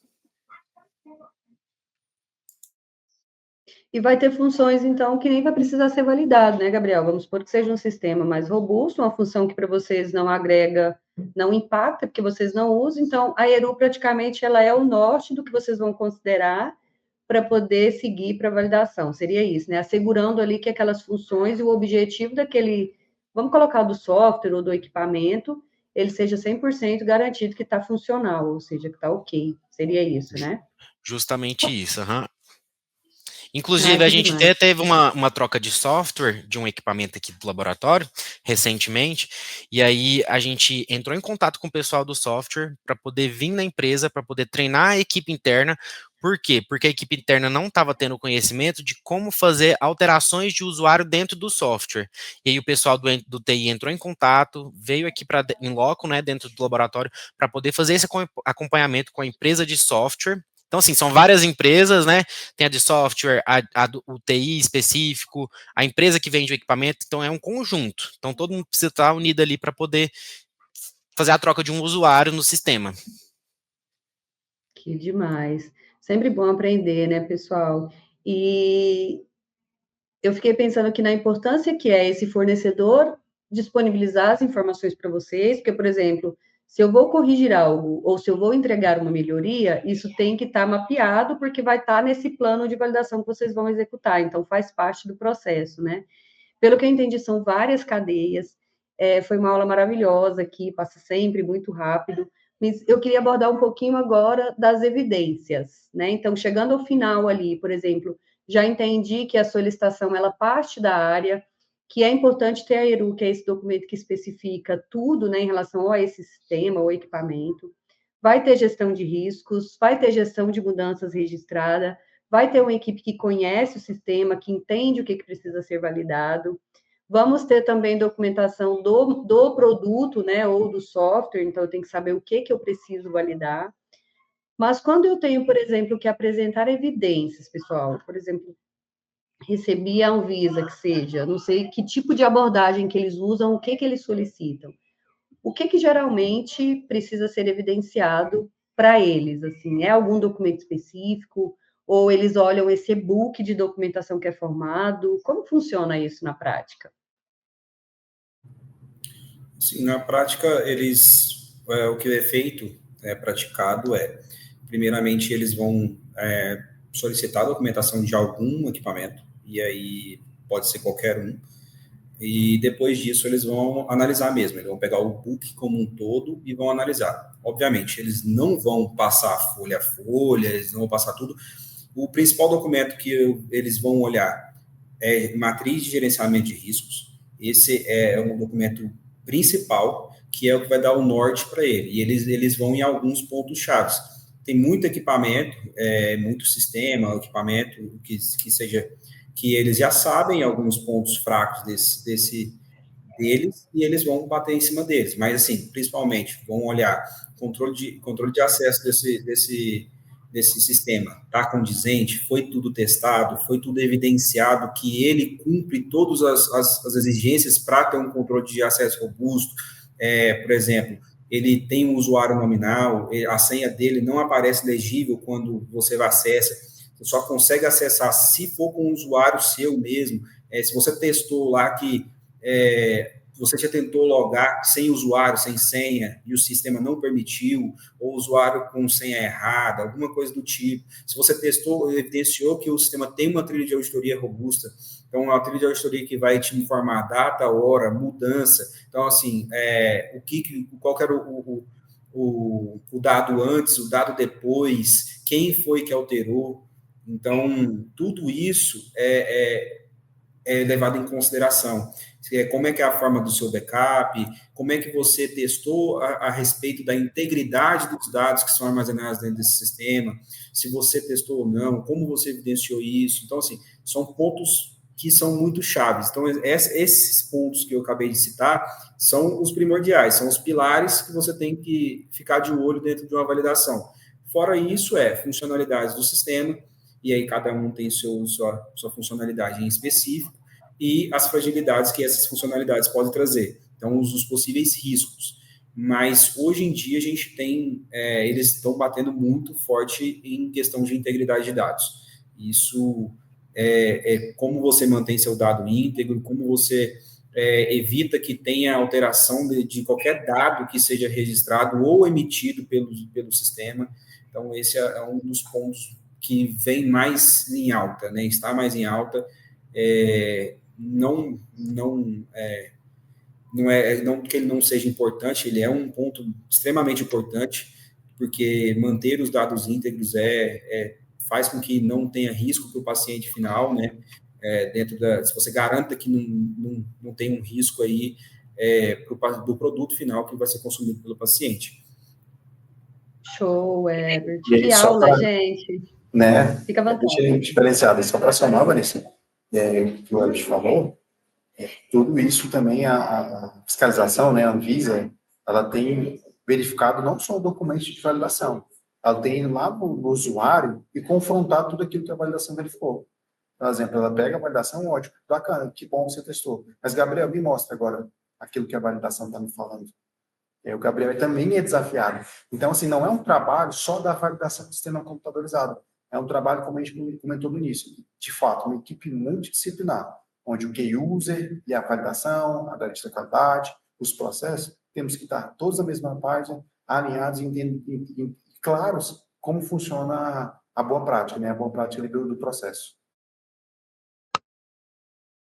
E vai ter funções, então, que nem vai precisar ser validado, né, Gabriel? Vamos supor que seja um sistema mais robusto, uma função que para vocês não agrega, não impacta, porque vocês não usam. Então, a Eru praticamente ela é o norte do que vocês vão considerar para poder seguir para validação. Seria isso, né? Assegurando ali que aquelas funções e o objetivo daquele, vamos colocar do software ou do equipamento, ele seja 100% garantido que está funcional, ou seja, que está ok. Seria isso, né? Justamente isso, Ai, Inclusive, a que gente demais. até teve uma troca de software de um equipamento aqui do laboratório, recentemente, e aí a gente entrou em contato com o pessoal do software para poder vir na empresa, para poder treinar a equipe interna. Por quê? Porque a equipe interna não estava tendo conhecimento de como fazer alterações de usuário dentro do software. E aí o pessoal do TI entrou em contato, veio aqui em loco, né, dentro do laboratório, para poder fazer esse acompanhamento com a empresa de software. Então, assim, são várias empresas, né? Tem a de software, o TI específico, a empresa que vende o equipamento, então é um conjunto. Então, todo mundo precisa estar unido ali para poder fazer a troca de um usuário no sistema. Que demais. Sempre bom aprender, né, pessoal? E eu fiquei pensando aqui na importância que é esse fornecedor disponibilizar as informações para vocês, porque, por exemplo, se eu vou corrigir algo ou se eu vou entregar uma melhoria, isso tem que estar mapeado, porque vai estar nesse plano de validação que vocês vão executar, então faz parte do processo, né? Pelo que eu entendi, são várias cadeias. Foi uma aula maravilhosa aqui, passa sempre muito rápido. Mas eu queria abordar um pouquinho agora das evidências, né? Então, chegando ao final ali, por exemplo, já entendi que a solicitação ela parte da área, que é importante ter a ERU, que é esse documento que especifica tudo, né, em relação a esse sistema ou equipamento. Vai ter gestão de riscos, vai ter gestão de mudanças registrada, vai ter uma equipe que conhece o sistema, que entende o que precisa ser validado, Vamos ter também documentação do produto, né, ou do software, então eu tenho que saber o que eu preciso validar. Mas quando eu tenho, por exemplo, que apresentar evidências, pessoal, por exemplo, recebi a Anvisa, que seja, não sei que tipo de abordagem que eles usam, o que eles solicitam. O que geralmente precisa ser evidenciado para eles? Assim, é algum documento específico? Ou eles olham esse e-book de documentação que é formado? Como funciona isso na prática? Sim, na prática, o que é feito, praticado primeiramente, eles vão solicitar a documentação de algum equipamento, e aí pode ser qualquer um, e depois disso eles vão analisar mesmo, eles vão pegar o book como um todo e vão analisar. Obviamente, eles não vão passar folha a folha, eles não vão passar tudo. O principal documento que eles vão olhar é matriz de gerenciamento de riscos. Esse é um documento principal, que é o que vai dar o norte para ele, e eles vão em alguns pontos chaves. Tem muito equipamento, muito sistema, equipamento que seja, que eles já sabem alguns pontos fracos deles, e eles vão bater em cima deles, mas assim, principalmente, vão olhar controle de acesso desse sistema, está condizente, foi tudo testado, foi tudo evidenciado que ele cumpre todas as exigências para ter um controle de acesso robusto. Por exemplo, ele tem um usuário nominal, a senha dele não aparece legível quando você acessa, você só consegue acessar se for com um usuário seu mesmo. Se você testou lá que você já tentou logar sem usuário, sem senha, e o sistema não permitiu, ou usuário com senha errada, alguma coisa do tipo. Se você testou, evidenciou que o sistema tem uma trilha de auditoria robusta, então, uma trilha de auditoria que vai te informar data, hora, mudança. Então, assim, qual que era o dado antes, o dado depois, quem foi que alterou. Então, tudo isso é levado em consideração. Como é que é a forma do seu backup, como é que você testou a respeito da integridade dos dados que são armazenados dentro desse sistema, se você testou ou não, como você evidenciou isso. Então, assim, são pontos que são muito chaves. Então, esses pontos que eu acabei de citar são os primordiais, são os pilares que você tem que ficar de olho dentro de uma validação. Fora isso, funcionalidades do sistema, e aí cada um tem sua funcionalidade em específico, e as fragilidades que essas funcionalidades podem trazer. Então, os possíveis riscos. Mas, hoje em dia, a gente tem, eles estão batendo muito forte em questão de integridade de dados. Isso como você mantém seu dado íntegro, como você evita que tenha alteração de qualquer dado que seja registrado ou emitido pelo sistema. Então, esse é um dos pontos que vem mais em alta, né? Está mais em alta. Não que ele não seja importante, ele é um ponto extremamente importante, porque manter os dados íntegros faz com que não tenha risco para o paciente final, né? Se você garanta que não tem um risco aí do produto final que vai ser consumido pelo paciente. Show, Herbert. Que aula, gente. Né? Fica à vontade. Deixa eu diferenciar isso para somar, Vanessa, que o Herbert falou. Tudo isso também, a fiscalização, né, a Anvisa, ela tem verificado não só o documento de validação, ela tem ido lá no usuário e confrontar tudo aquilo que a validação verificou. Por exemplo, ela pega a validação, ótimo, bacana, que bom você testou. Mas, Gabriel, me mostra agora aquilo que a validação está me falando. O Gabriel também é desafiado. Então, assim, não é um trabalho só da validação do sistema computadorizado. É um trabalho, como a gente comentou no início, de fato, uma equipe multidisciplinar, onde o key user e a validação, a analista da qualidade, os processos, temos que estar todos na mesma página, alinhados e claros como funciona a boa prática, né? A boa prática do processo.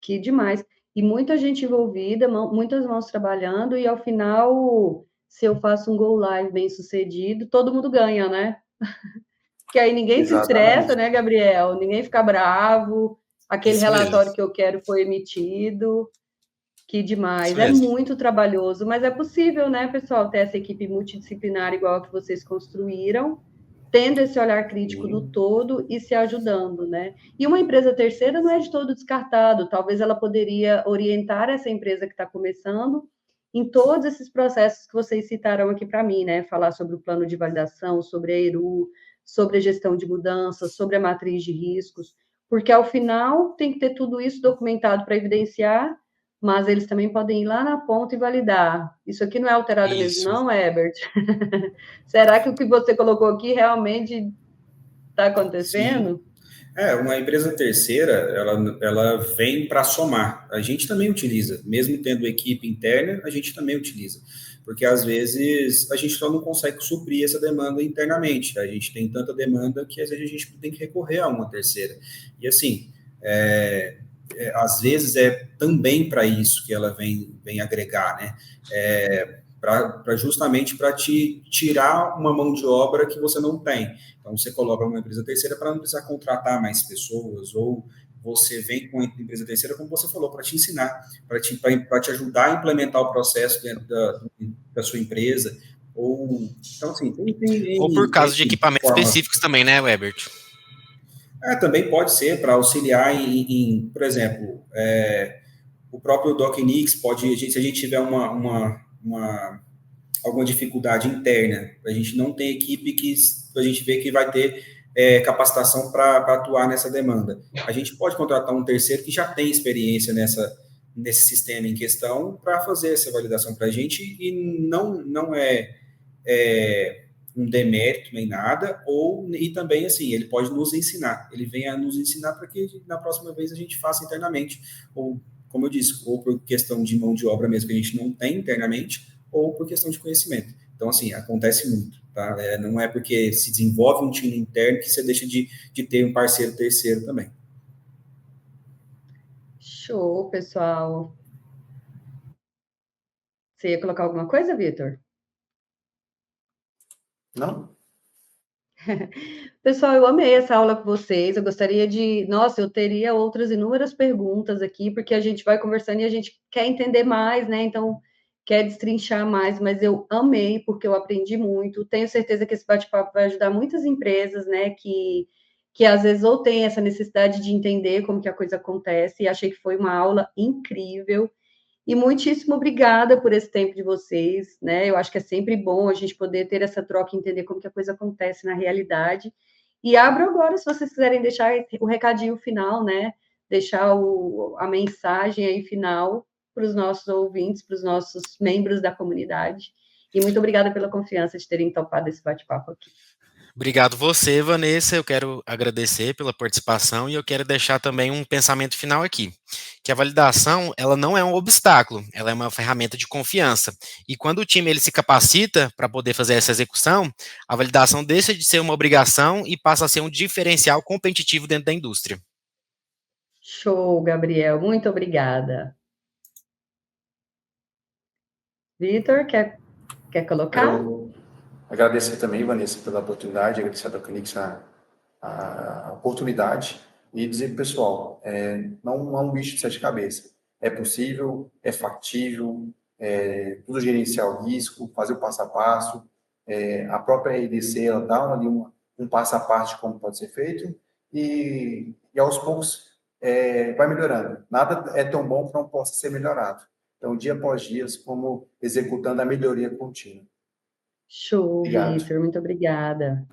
Que demais. E muita gente envolvida, muitas mãos trabalhando, e ao final, se eu faço um go live bem sucedido, todo mundo ganha, né? Porque aí ninguém se estressa, né, Gabriel? Ninguém fica bravo, aquele relatório que eu quero foi emitido. Que demais. É muito trabalhoso, mas é possível, né, pessoal, ter essa equipe multidisciplinar igual a que vocês construíram tendo esse olhar crítico do todo e se ajudando, né? E uma empresa terceira não é de todo descartado, talvez ela poderia orientar essa empresa que está começando em todos esses processos que vocês citaram aqui para mim, né? Falar sobre o plano de validação, sobre a ERU, sobre a gestão de mudanças, sobre a matriz de riscos, porque ao final tem que ter tudo isso documentado para evidenciar, mas eles também podem ir lá na ponta e validar. Isso aqui não é alterado mesmo, não, Herbert? Será que o que você colocou aqui realmente está acontecendo? Sim. Uma empresa terceira, ela vem para somar. A gente também utiliza, mesmo tendo equipe interna, a gente também utiliza. Porque, às vezes, a gente só não consegue suprir essa demanda internamente. A gente tem tanta demanda que, às vezes, a gente tem que recorrer a uma terceira. E, assim, às vezes, é também para isso que ela vem agregar, né? Justamente para te tirar uma mão de obra que você não tem. Então, você coloca uma empresa terceira para não precisar contratar mais pessoas, ou você vem com a empresa terceira, como você falou, para te ensinar, para te ajudar a implementar o processo dentro da sua empresa. Então, assim, Ou por causa de equipamentos formas específicos também, né, Herbert? Também pode ser para auxiliar por exemplo, o próprio DocNix pode, se a gente tiver alguma dificuldade interna, a gente não tem equipe que a gente vê que vai ter capacitação para atuar nessa demanda. A gente pode contratar um terceiro que já tem experiência nesse sistema em questão para fazer essa validação para a gente, e não é um demérito nem nada, e também, assim, ele pode nos ensinar, ele vem a nos ensinar para que na próxima vez a gente faça internamente, ou, como eu disse, ou por questão de mão de obra mesmo que a gente não tem internamente, ou por questão de conhecimento. Então, assim, acontece muito, tá? Não é porque se desenvolve um time interno que você deixa de ter um parceiro terceiro também. Show, pessoal. Você ia colocar alguma coisa, Vitor? Não? Pessoal, eu amei essa aula com vocês. Eu gostaria Nossa, eu teria outras inúmeras perguntas aqui, porque a gente vai conversando e a gente quer entender mais, né? Então, quer destrinchar mais, mas eu amei, porque eu aprendi muito. Tenho certeza que esse bate-papo vai ajudar muitas empresas, né? Que às vezes ou tem essa necessidade de entender como que a coisa acontece, e achei que foi uma aula incrível. E muitíssimo obrigada por esse tempo de vocês, né? Eu acho que é sempre bom a gente poder ter essa troca e entender como que a coisa acontece na realidade. E abro agora, se vocês quiserem deixar o recadinho final, né? Deixar a mensagem aí final para os nossos ouvintes, para os nossos membros da comunidade. E muito obrigada pela confiança de terem topado esse bate-papo aqui. Obrigado você, Vanessa. Eu quero agradecer pela participação e eu quero deixar também um pensamento final aqui, que a validação, ela não é um obstáculo, ela é uma ferramenta de confiança. E quando o time ele se capacita para poder fazer essa execução, a validação deixa de ser uma obrigação e passa a ser um diferencial competitivo dentro da indústria. Show, Gabriel. Muito obrigada. Vitor, quer colocar? Agradecer também, Vanessa, pela oportunidade, agradecer a DocNix a oportunidade e dizer para o pessoal, não é um bicho de sete cabeças. É possível, é factível, tudo gerenciar o risco, fazer o passo a passo. A própria EDC, ela dá ali um passo a passo de como pode ser feito e aos poucos vai melhorando. Nada é tão bom que não possa ser melhorado. Então, dia após dia, como executando a melhoria contínua. Show, Vitor, muito obrigada.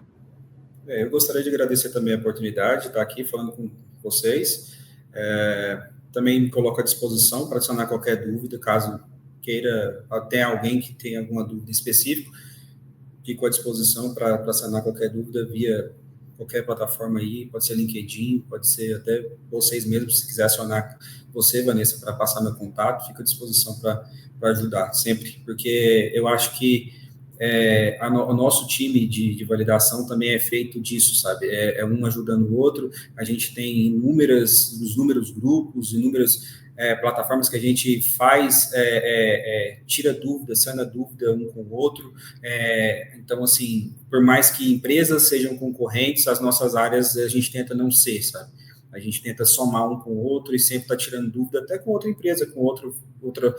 Eu gostaria de agradecer também a oportunidade de estar aqui falando com vocês. Também me coloco à disposição para adicionar qualquer dúvida, caso queira, tenha alguém que tenha alguma dúvida específica, fico à disposição para sanar qualquer dúvida via qualquer plataforma aí, pode ser LinkedIn, pode ser até vocês mesmos, se quiser acionar você, Vanessa, para passar meu contato, fico à disposição para ajudar, sempre, porque eu acho que o nosso time de validação também é feito disso, sabe? Um ajudando o outro. A gente tem inúmeros grupos, inúmeras plataformas que a gente faz, tira dúvida, sana dúvida um com o outro. Então, assim, por mais que empresas sejam concorrentes, as nossas áreas a gente tenta não ser, sabe? A gente tenta somar um com o outro e sempre está tirando dúvida, até com outra empresa, com outra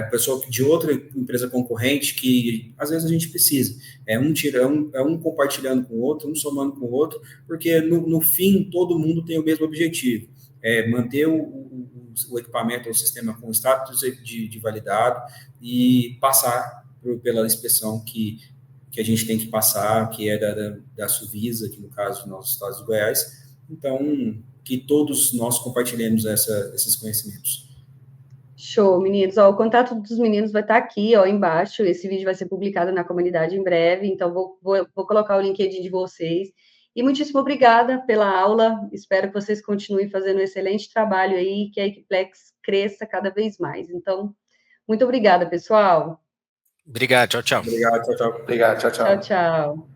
pessoa de outra empresa concorrente, que às vezes a gente precisa. É um compartilhando com o outro, um somando com o outro, porque no fim todo mundo tem o mesmo objetivo, manter o equipamento, o sistema com status de validado e passar pela inspeção que a gente tem que passar, que é da Suvisa, que no caso, nos estados do Goiás. Então, que todos nós compartilhemos esses conhecimentos. Show, meninos. Ó, o contato dos meninos vai estar aqui, ó, embaixo. Esse vídeo vai ser publicado na comunidade em breve, então vou colocar o LinkedIn de vocês. E muitíssimo obrigada pela aula. Espero que vocês continuem fazendo um excelente trabalho aí, que a Equiplex cresça cada vez mais. Então, muito obrigada, pessoal. Obrigado, tchau, tchau. Obrigado, tchau, tchau. Obrigado, tchau, tchau. Tchau, tchau.